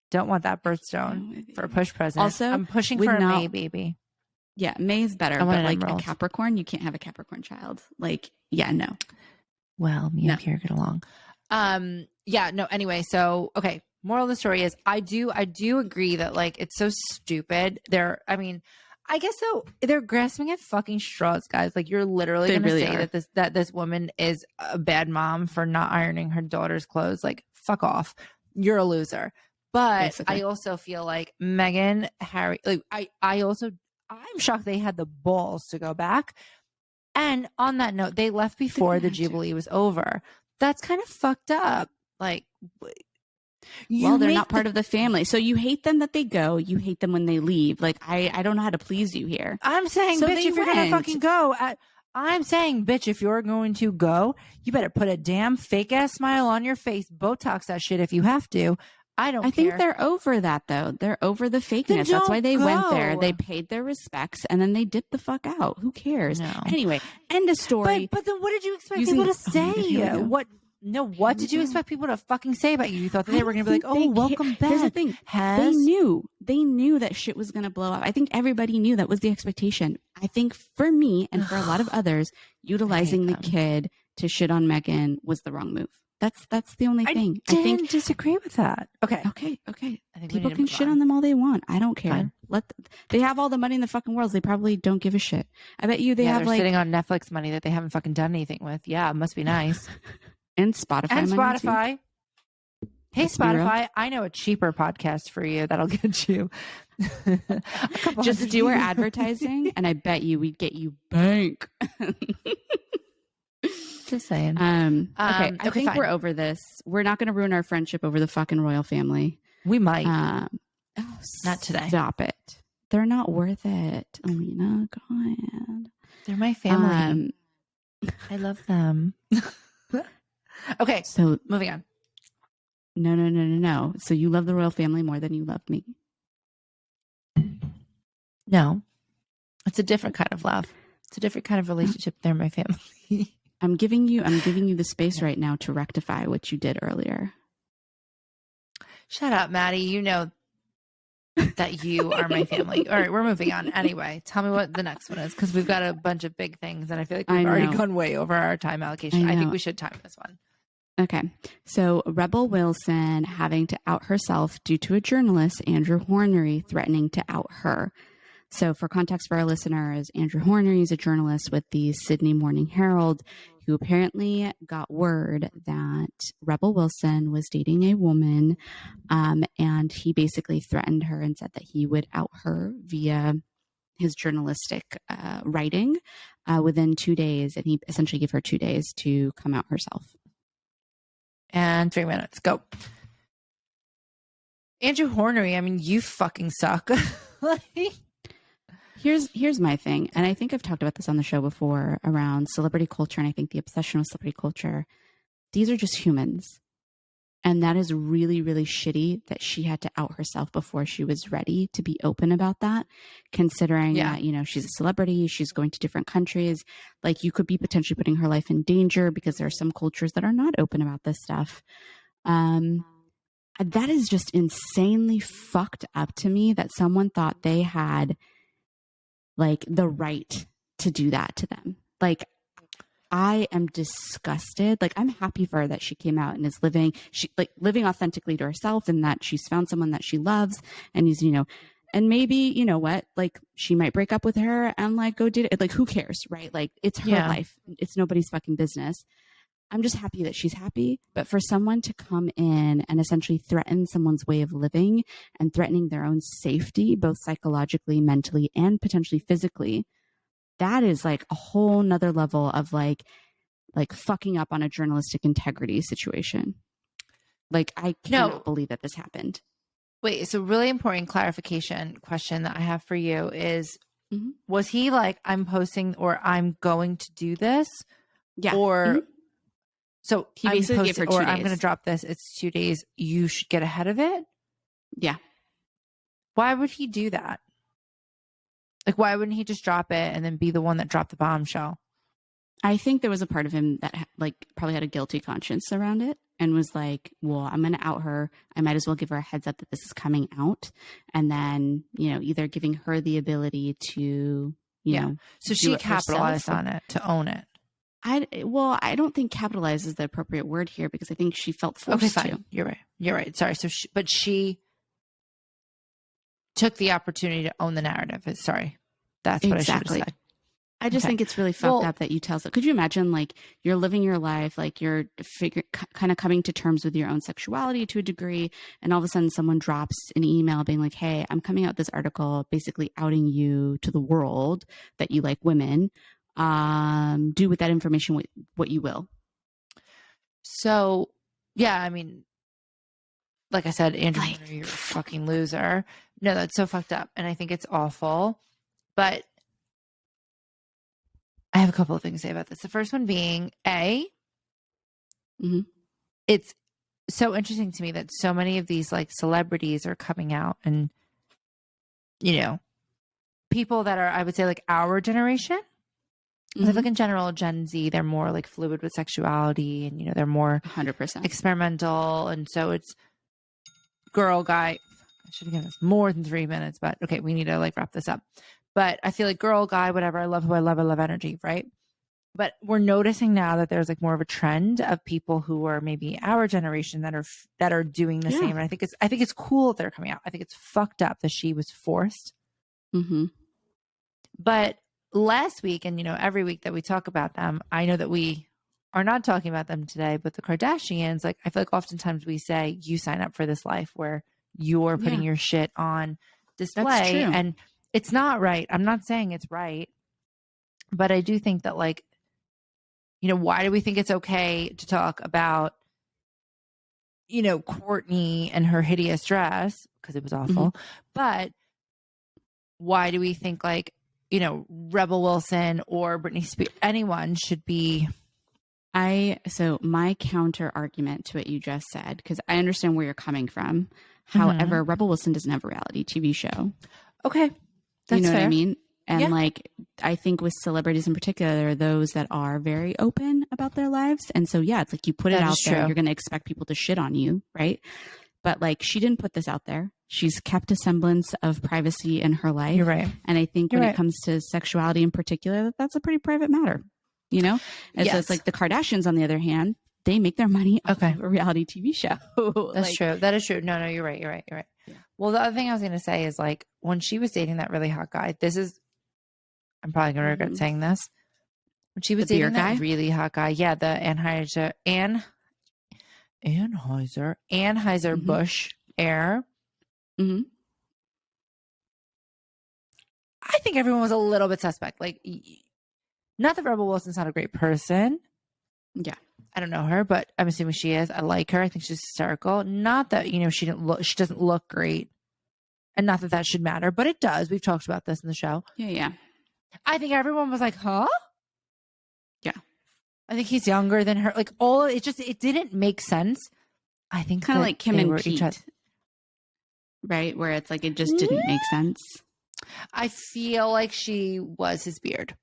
don't want that birthstone for a push present. Also, I'm pushing for a May baby. Yeah, May is better, but like a Capricorn, you can't have a Capricorn child. Like, yeah, no. Well, me and Pierre get along. Anyway, so okay, moral of the story is I do agree that like it's so stupid. I guess so they're grasping at fucking straws, guys. Like you're literally going to say that this woman is a bad mom for not ironing her daughter's clothes. Like fuck off. You're a loser. But basically. I also feel like Meghan, Harry, like I'm shocked they had the balls to go back. And on that note, they left before the Jubilee was over. That's kind of fucked up. Like, they're not part of the family. So you hate them that they go. You hate them when they leave. Like, I don't know how to please you here. I'm saying, so bitch, if you're going to fucking go, I'm saying, bitch, if you're going to go, you better put a damn fake ass smile on your face. Botox that shit if you have to. I think they're over that though. They're over the fakeness. That's why they went there. They paid their respects and then they dipped the fuck out. Who cares? No. Anyway, end of story. But then what did you expect people to say? What? No, what did you expect people to fucking say about you? You thought that they were going to be like, oh, welcome back. Here's the thing. They knew that shit was going to blow up. I think everybody knew that was the expectation. I think for me and for a lot of others, utilizing the kid to shit on Meghan was the wrong move. That's the only thing. I think disagree with that. Okay. I think people can shit on them all they want. I don't care. Fine. They have all the money in the fucking world. They probably don't give a shit. I bet you they're sitting on Netflix money that they haven't fucking done anything with. Yeah, it must be nice. And Spotify. Hey, Spotify, I know a cheaper podcast for you that'll get you. Just do our advertising, and I bet you we'd get you bank. Just saying. Okay, I think fine. We're over this. We're not going to ruin our friendship over the fucking royal family. We might. Not today. Stop it. They're not worth it. Alina, God. They're my family. I love them. Okay, so moving on. No. So you love the royal family more than you love me? No. It's a different kind of love. It's a different kind of relationship. They're my family. I'm giving you the space right now to rectify what you did earlier. Shut up, Maddie. You know that you are my family. All right, we're moving on. Anyway, tell me what the next one is, because we've got a bunch of big things, and I feel like we've already gone way over our time allocation. I think we should time this one. Okay. So Rebel Wilson having to out herself due to a journalist, Andrew Hornery, threatening to out her. So for context for our listeners, Andrew Hornery is a journalist with the Sydney Morning Herald who apparently got word that Rebel Wilson was dating a woman, and he basically threatened her and said that he would out her via his journalistic writing within 2 days. And he essentially gave her 2 days to come out herself. And 3 minutes. Go. Andrew Hornery, I mean, you fucking suck. Here's my thing. And I think I've talked about this on the show before around celebrity culture. And I think the obsession with celebrity culture, these are just humans. And that is really, really shitty that she had to out herself before she was ready to be open about that, considering that, you know, she's a celebrity, she's going to different countries. Like, you could be potentially putting her life in danger because there are some cultures that are not open about this stuff. That is just insanely fucked up to me that someone thought they had like the right to do that to them. Like, I am disgusted. Like, I'm happy for her that she came out and is living authentically to herself, and that she's found someone that she loves, and he's, you know, and maybe, you know what, like, she might break up with her and like go do it. Like, who cares, right? Like, it's her life. It's nobody's fucking business. I'm just happy that she's happy. But for someone to come in and essentially threaten someone's way of living and threatening their own safety, both psychologically, mentally, and potentially physically, that is like a whole nother level of like fucking up on a journalistic integrity situation. Like, I cannot believe that this happened. Wait, so really important clarification question that I have for you is, was he like, I'm posting or I'm going to do this? Yeah. Or so he basically gave her 2 days. I'm going to drop this. It's 2 days. You should get ahead of it. Yeah. Why would he do that? Like, why wouldn't he just drop it and then be the one that dropped the bombshell? I think there was a part of him that like probably had a guilty conscience around it and was like, well, I'm going to out her. I might as well give her a heads up that this is coming out. And then, you know, either giving her the ability to, you know. So she capitalized on it to own it. I don't think capitalize is the appropriate word here, because I think she felt forced to. You're right. Sorry. So she took the opportunity to own the narrative. Sorry. That's what I should have said. I just think it's really fucked up that you tell. Could you imagine, like, you're living your life, like you're kind of coming to terms with your own sexuality to a degree, and all of a sudden someone drops an email being like, hey, I'm coming out with this article basically outing you to the world that you like women. Do with that information what you will. So, yeah, I mean, like I said, Andrew, you're a fucking loser. No, that's so fucked up. And I think it's awful. But I have a couple of things to say about this. The first one being, it's so interesting to me that so many of these like celebrities are coming out, and, you know, people that are, I would say, like our generation, I feel like in general, Gen Z, they're more like fluid with sexuality and, you know, they're more 100%. experimental. And so it's girl, guy. I should have given us more than 3 minutes, but okay, we need to like wrap this up. But I feel like girl, guy, whatever. I love who I love. I love energy, right? But we're noticing now that there's like more of a trend of people who are maybe our generation that are doing the same. And I think it's cool that they're coming out. I think it's fucked up that she was forced. Mm-hmm. But last week, and you know, every week that we talk about them, I know that we are not talking about them today, but the Kardashians, like I feel like oftentimes we say you sign up for this life where you're putting your shit on display. That's true. And it's not right. I'm not saying it's right, but I do think that like, you know, why do we think it's okay to talk about, you know, Kourtney and her hideous dress because it was awful, but why do we think like, you know, Rebel Wilson or Britney Spears, anyone should be? So my counter argument to what you just said, because I understand where you're coming from. However, Rebel Wilson doesn't have a reality TV show. Okay. That's you know fair. what I mean? And like, I think with celebrities in particular, there are those that are very open about their lives. And so, yeah, it's like you put it out there, you're going to expect people to shit on you, right? But like, she didn't put this out there. She's kept a semblance of privacy in her life. You're right. And I think when it comes to sexuality in particular, that's a pretty private matter, you know? And so it's like the Kardashians, on the other hand, they make their money off of a reality TV show. That's true. That is true. No, you're right. You're right. You're right. Yeah. Well, the other thing I was going to say is like, when she was dating that really hot guy, I'm probably going to regret saying this. When she was dating that really hot guy, the Anheuser-Busch heir. Mm-hmm. I think everyone was a little bit suspect. Like, not that Rebel Wilson's not a great person. Yeah. I don't know her, but I'm assuming she is. I like her. I think she's hysterical. Not that, you know, she doesn't look great. And not that should matter, but it does. We've talked about this in the show. Yeah. I think everyone was like, huh? Yeah. I think he's younger than her. Like it didn't make sense. I think kind of like Kim and Pete, right? Where it's like, it just didn't make sense. I feel like she was his beard.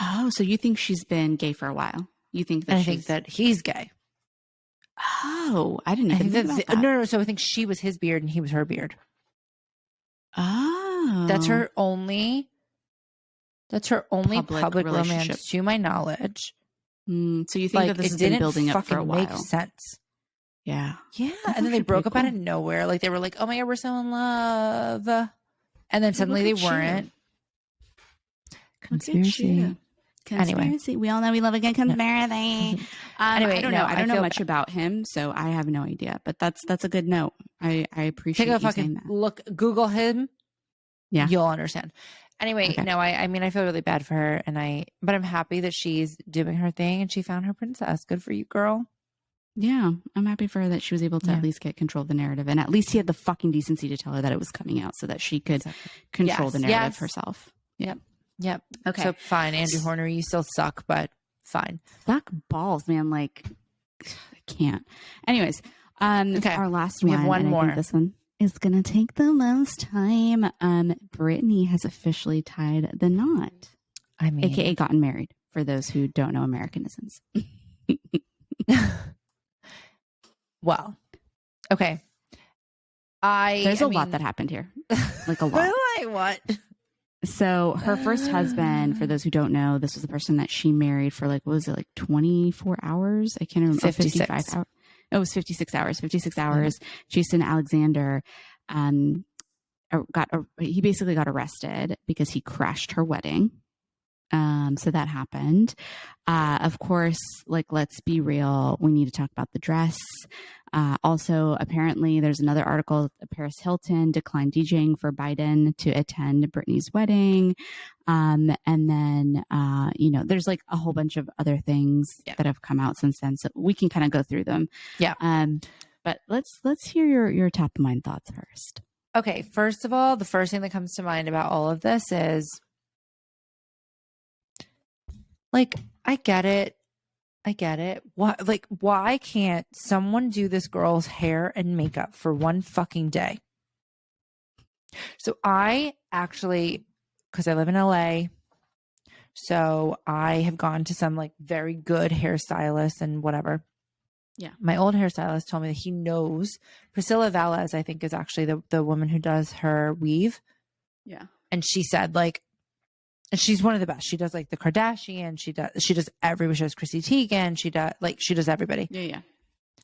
Oh, so you think she's been gay for a while? You think that I think that he's gay. Oh, I didn't even think about that. No. So I think she was his beard and he was her beard. Oh, that's her only public romance, to my knowledge. So you think that this has been building up for a while? Make sense. Yeah. That's and then they broke up out of nowhere. Like they were like, "Oh my god, we're so in love," and then suddenly they weren't. Conspiracy. Anyway, we all know we love a good conspiracy. Anyway, I don't know. I don't know much about him, so I have no idea. But that's a good note. I appreciate you saying that. Google him. Yeah, you'll understand. Anyway, no, I mean, I feel really bad for her, but I'm happy that she's doing her thing and she found her princess. Good for you, girl. Yeah, I'm happy for her that she was able to at least get control of the narrative, and at least he had the fucking decency to tell her that it was coming out, so that she could control the narrative herself. Yep. Okay. So fine, Andrew Hornery, you still suck, but fine. Suck balls, man. Like, I can't. Anyways, our last one. We have one more. I think this one is gonna take the most time. Britney has officially tied the knot. I mean, AKA gotten married. For those who don't know Americanisms. Well, okay. There's a lot that happened here. Like a lot. What? So her first husband, for those who don't know, this was the person that she married for like, what was it, like 24 hours? I can't remember. 55 hours. It was 56 hours. 56 hours. Jason Alexander he basically got arrested because he crashed her wedding. So that happened. Of course, like, let's be real. We need to talk about the dress. Also, apparently there's another article. Paris Hilton declined DJing for Biden to attend Britney's wedding. And then, there's like a whole bunch of other things that have come out since then. So we can kind of go through them. Yeah. But let's hear your top of mind thoughts first. Okay. First of all, the first thing that comes to mind about all of this is, like, I get it. Why can't someone do this girl's hair and makeup for one fucking day? So I actually, because I live in LA, So I have gone to some like very good hairstylists and whatever. Yeah. My old hairstylist told me that he knows Priscilla Velez, I think, is actually the woman who does her weave. Yeah. And she said like, and she's one of the best. She does like the Kardashian. She does everybody. She does Chrissy Teigen. She does everybody. Yeah. Yeah.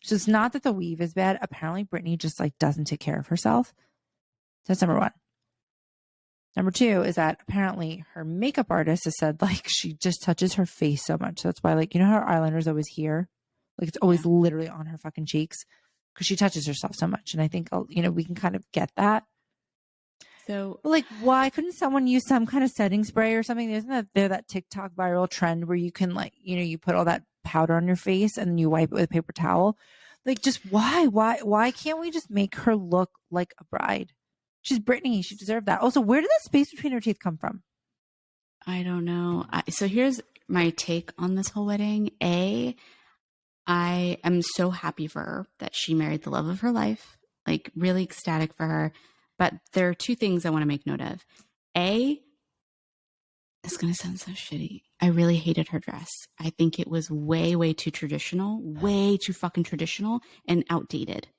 So it's not that the weave is bad. Apparently Britney just like doesn't take care of herself. So that's number one. Number two is that apparently her makeup artist has said like she just touches her face so much. So that's why like, you know how her eyeliner is always here? Like it's always literally on her fucking cheeks because she touches herself so much. And I think, you know, we can kind of get that. So but like, why couldn't someone use some kind of setting spray or something? Isn't that TikTok viral trend where you can like, you know, you put all that powder on your face and then you wipe it with a paper towel? Like just why can't we just make her look like a bride? She's Britney. She deserved that. Also, where did that space between her teeth come from? I don't know. So here's my take on this whole wedding. I am so happy for her that she married the love of her life, like really ecstatic for her. But there are two things I want to make note of. It's going to sound so shitty. I really hated her dress. I think it was way, way too traditional, way too fucking traditional and outdated.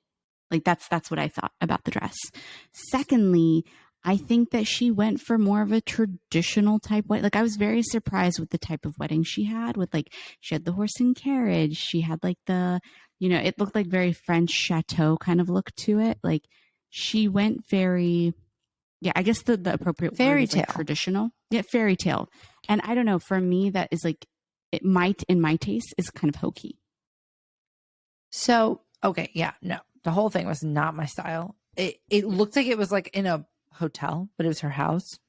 Like that's what I thought about the dress. Secondly, I think that she went for more of a traditional type wedding. Like I was very surprised with the type of wedding she had with like, she had the horse and carriage. She had like the, you know, it looked like very French chateau kind of look to it. Like she went very, yeah, I guess the appropriate fairy word is tale. like traditional. Yeah, fairy tale. And I don't know, for me, that is like, it might, in my taste, is kind of hokey. So, okay, yeah, no. The whole thing was not my style. It looked like it was like in a hotel, but it was her house.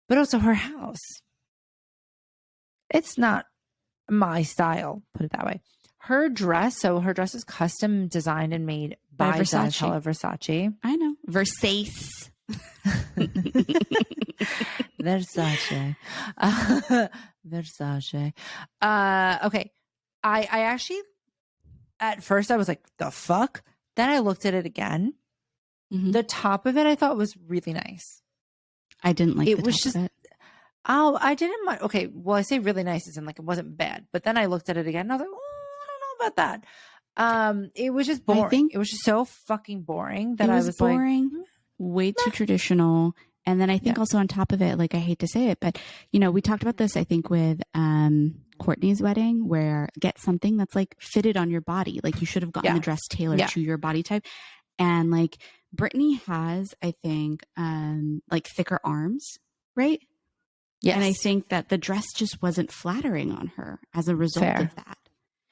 But also her house. It's not my style, put it that way. Her dress is custom designed and made by Donatella Versace. I know. Versace. Versace. Versace. Okay. I actually, at first I was like, the fuck? Then I looked at it again. Mm-hmm. The top of it I thought was really nice. I didn't like it. It was just, oh, I didn't mind. Okay. Well, I say really nice as in like, it wasn't bad, but then I looked at it again and I was like, oh, I don't know about that. It was just boring. It was just so fucking boring that I was boring, like, way too traditional. And then I think also on top of it, like, I hate to say it, but you know, we talked about this, I think with, Courtney's wedding, where get something that's like fitted on your body. Like you should have gotten the dress tailored to your body type. And like Britney has, I think, like thicker arms, right? Yes. And I think that the dress just wasn't flattering on her as a result of that.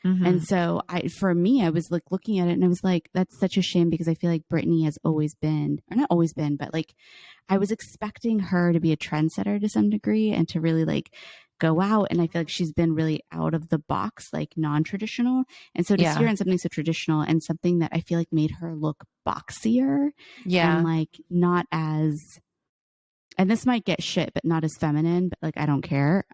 Mm-hmm. And so for me, I was like looking at it and I was like, that's such a shame because I feel like Britney has always been, or not always been, but like I was expecting her to be a trendsetter to some degree and to really like go out. And I feel like she's been really out of the box, like non-traditional. And so to see her in something so traditional and something that I feel like made her look boxier and like not as, and this might get shit, but not as feminine, but like, I don't care.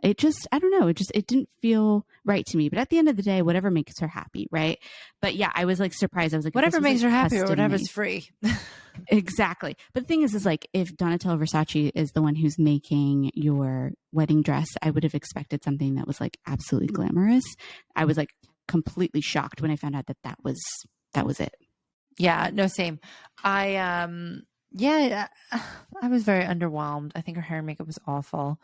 It just, I don't know. It didn't feel right to me, but at the end of the day, whatever makes her happy. Right. But yeah, I was like surprised. I was like, whatever makes her happy or whatever's free. Exactly. But the thing is like, if Donatella Versace is the one who's making your wedding dress, I would have expected something that was like absolutely glamorous. I was like completely shocked when I found out that was it. Yeah, no, same. I was very underwhelmed. I think her hair and makeup was awful.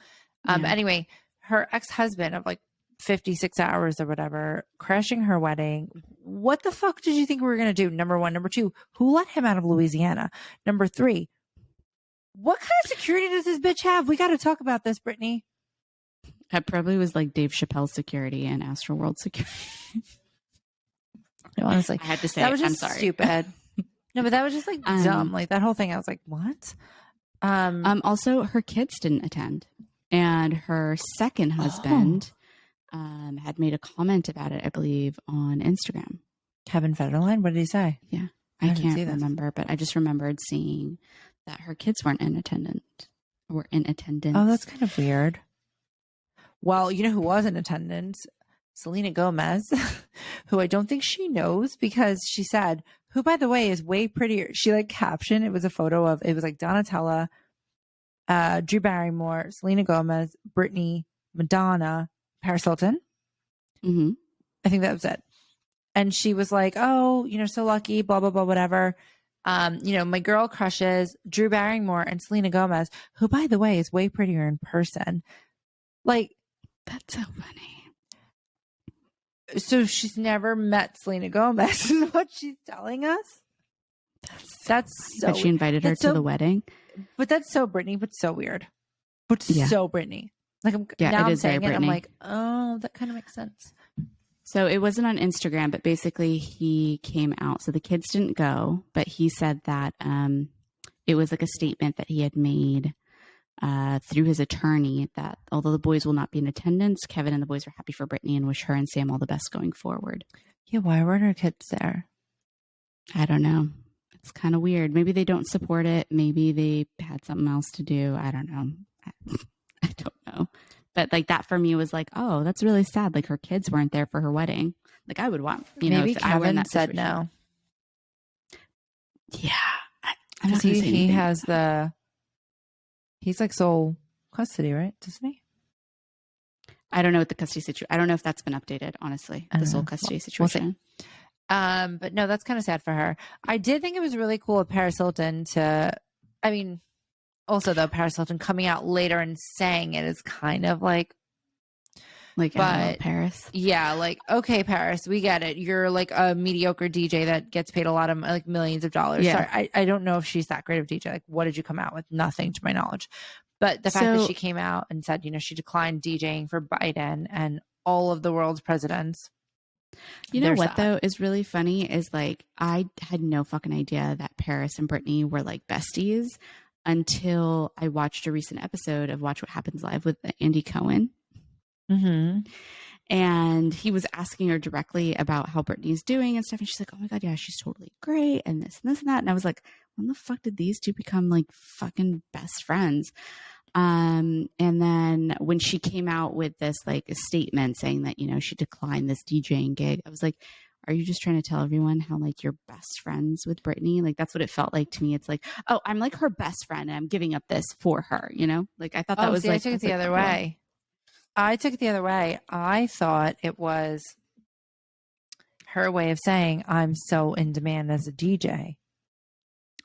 Anyway, her ex-husband of like 56 hours or whatever, crashing her wedding. What the fuck did you think we were going to do? Number one. Number two, who let him out of Louisiana? Number three, what kind of security does this bitch have? We got to talk about this, Britney. That probably was like Dave Chappelle's security and Astroworld security. No, honestly, I had to say that was just I'm sorry. Stupid. No, but that was just like dumb. Like that whole thing, I was like, what? Also, her kids didn't attend, and her second husband had made a comment about it, I believe, on Instagram. Kevin Federline, what did he say? Yeah, I can't remember, but I just remembered seeing that her kids weren't in attendance. Oh, that's kind of weird. Well, you know who was in attendance? Selena Gomez, who I don't think she knows because she said, who, by the way, is way prettier. She like captioned, it was a photo of, it was like Donatella, Drew Barrymore, Selena Gomez, Britney, Madonna, Paris Hilton. Mm-hmm. I think that was it. And she was like, oh, so lucky, blah, blah, blah, whatever. My girl crushes Drew Barrymore and Selena Gomez, who, by the way, is way prettier in person. Like, that's so funny. So she's never met Selena Gomez, is what she's telling us. That's so. But she invited her to the wedding. But that's so Britney, but so weird. But so Britney. Like I'm saying it, I'm like, oh, that kind of makes sense. So it wasn't on Instagram, but basically he came out. So the kids didn't go, but he said that it was like a statement that he had made through his attorney that although the boys will not be in attendance, Kevin and the boys are happy for Britney and wish her and Sam all the best going forward. Yeah, why weren't her kids there? I don't know. It's kind of weird. Maybe they don't support it. Maybe they had something else to do. I don't know. I don't know. But like that for me was like, oh, that's really sad. Like her kids weren't there for her wedding. Like I would want, maybe if Kevin I were in that said situation. no. Yeah. Because he has he's like sole custody, right? Doesn't he? I don't know what the custody situation. I don't know if that's been updated, honestly. The sole custody situation. But no, that's kind of sad for her. I did think it was really cool of Paris Hilton also though Paris Hilton coming out later and saying it is kind of like Paris. Yeah, like, okay, Paris, we get it. You're like a mediocre DJ that gets paid a lot of like millions of dollars. Yeah. Sorry, I don't know if she's that great of a DJ. Like, what did you come out with? Nothing to my knowledge. But the fact that she came out and said, she declined DJing for Biden and all of the world's presidents. You know what, though, is really funny is like, I had no fucking idea that Paris and Britney were like besties until I watched a recent episode of Watch What Happens Live with Andy Cohen. Mm-hmm. And he was asking her directly about how Britney's doing and stuff. And she's like, oh my God, yeah, she's totally great. And this and this and that. And I was like, when the fuck did these two become like fucking best friends? And then when she came out with this like a statement saying that, she declined this DJing gig, I was like, are you just trying to tell everyone how like you're best friends with Britney? Like that's what it felt like to me. It's like, oh, I'm like her best friend and I'm giving up this for her, Like I thought that was like, I took it the other way. I took it the other way. I thought it was her way of saying I'm so in demand as a DJ.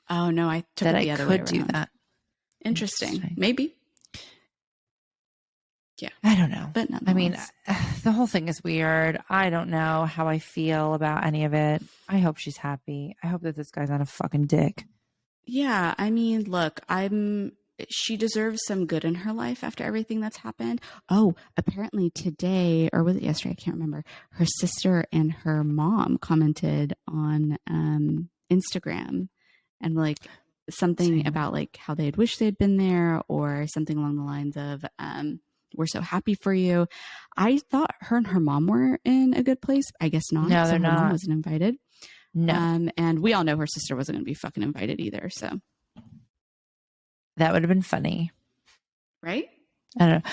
Oh no, I took it the other way around. Do that. Interesting. Maybe. Yeah. I don't know. But I mean, the whole thing is weird. I don't know how I feel about any of it. I hope she's happy. I hope that this guy's not a fucking dick. Yeah. I mean, look, she deserves some good in her life after everything that's happened. Oh, apparently today, or was it yesterday? I can't remember. Her sister and her mom commented on Instagram and like something about like how they had wished they had been there or something along the lines of, we're so happy for you. I thought her and her mom were in a good place. I guess not. No, they're not. Her mom wasn't invited. No. And we all know her sister wasn't going to be fucking invited either. So that would have been funny. Right? I don't know.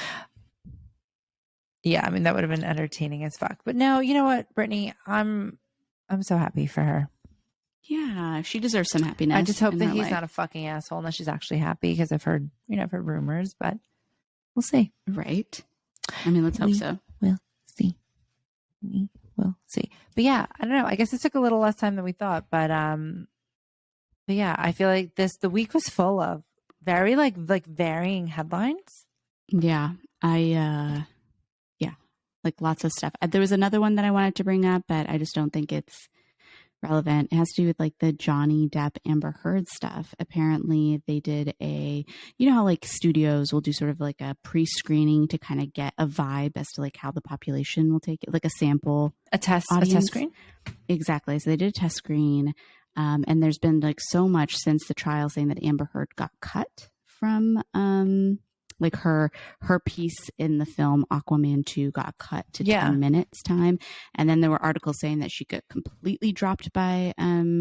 Yeah, I mean, that would have been entertaining as fuck. But no, you know what, Britney? I'm so happy for her. Yeah, she deserves some happiness. I just hope that he's not a fucking asshole and that she's actually happy because I've heard rumors, but we'll see. Right. I mean, let's hope so. We'll see. We will see. But yeah, I don't know. I guess it took a little less time than we thought, but yeah, I feel like the week was full of very like varying headlines. Yeah. Like lots of stuff. There was another one that I wanted to bring up, but I just don't think it's relevant. It has to do with like the Johnny Depp Amber Heard stuff. Apparently they did how like studios will do sort of like a pre-screening to kind of get a vibe as to like how the population will take it, like a sample, a test screen. Exactly. So they did a test screen. And there's been like so much since the trial saying that Amber Heard got cut from, like her piece in the film Aquaman 2 got cut to 10 minutes time. And then there were articles saying that she got completely dropped by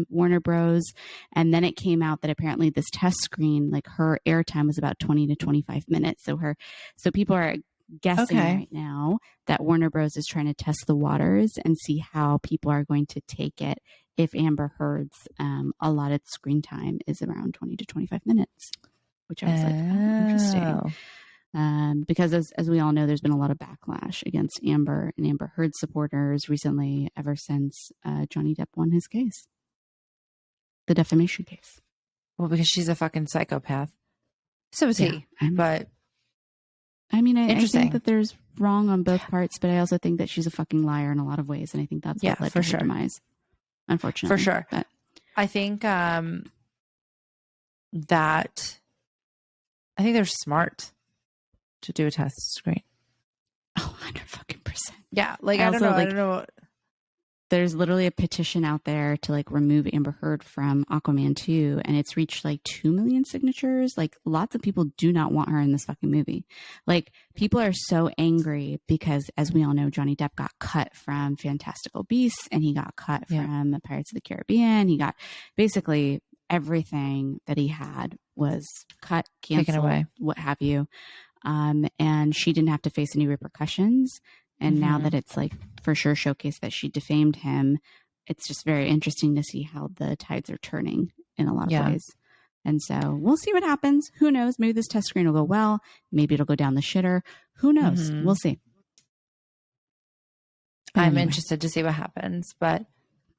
Warner Bros. And then it came out that apparently this test screen, like her airtime was about 20 to 25 minutes. So people are guessing right now that Warner Bros. Is trying to test the waters and see how people are going to take it if Amber Heard's allotted screen time is around 20 to 25 minutes. which I was like, oh, interesting. Because as we all know, there's been a lot of backlash against Amber and Amber Heard supporters recently, ever since Johnny Depp won his case, the defamation case. Well, because she's a fucking psychopath. So is he. But I mean, I think that there's wrong on both parts, but I also think that she's a fucking liar in a lot of ways, and I think that's what led to her demise. Unfortunately, for sure. But I think that they're smart to do a test screen. 100%. Yeah, like I don't know. There's literally a petition out there to like remove Amber Heard from Aquaman 2, and it's reached like 2 million signatures. Like lots of people do not want her in this fucking movie. Like people are so angry because, as we all know, Johnny Depp got cut from Fantastical Beasts and he got cut from Pirates of the Caribbean. He got basically everything that he had was cut, canceled, taken away, what have you. And she didn't have to face any repercussions. And now that it's like for sure showcased that she defamed him, it's just very interesting to see how the tides are turning in a lot of ways. And so we'll see what happens. Who knows? Maybe this test screen will go well. Maybe it'll go down the shitter. Who knows? We'll see. I'm interested to see what happens, but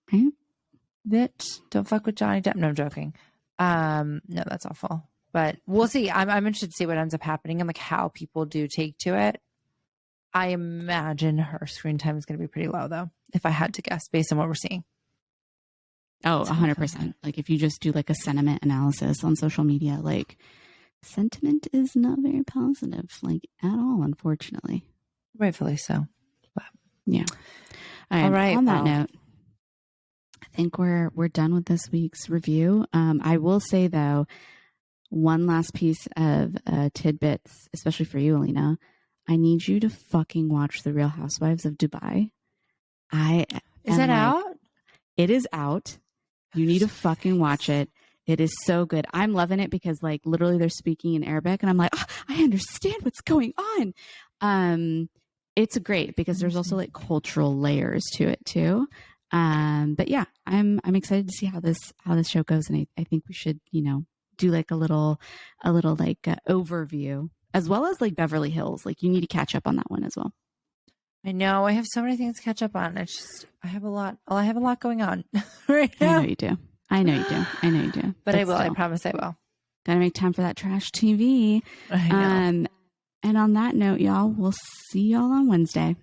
don't fuck with Johnny Depp. No, I'm joking. No, that's awful. But we'll see. I'm interested to see what ends up happening and like how people do take to it. I imagine her screen time is going to be pretty low, though, if I had to guess based on what we're seeing. Oh, 100%. Like if you just do like a sentiment analysis on social media, like sentiment is not very positive, like at all, unfortunately. Rightfully so. But, yeah. All right. On that note, I think we're done with this week's review. I will say, though, one last piece of tidbits, especially for you, Alina. I need you to fucking watch The Real Housewives of Dubai. Is that out? It is out. You need to fucking watch it. It is so good. I'm loving it because like literally they're speaking in Arabic and I'm like, oh, I understand what's going on. It's great because there's also like cultural layers to it too. But yeah, I'm excited to see how this show goes, and I think we should, do like a little like overview. As well as like Beverly Hills. Like you need to catch up on that one as well. I know. I have so many things to catch up on. It's just, I have a lot going on right now. I know you do. But I will. Still, I promise I will. Gotta make time for that trash TV. I know. And on that note, y'all, we'll see y'all on Wednesday.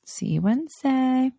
See you Wednesday.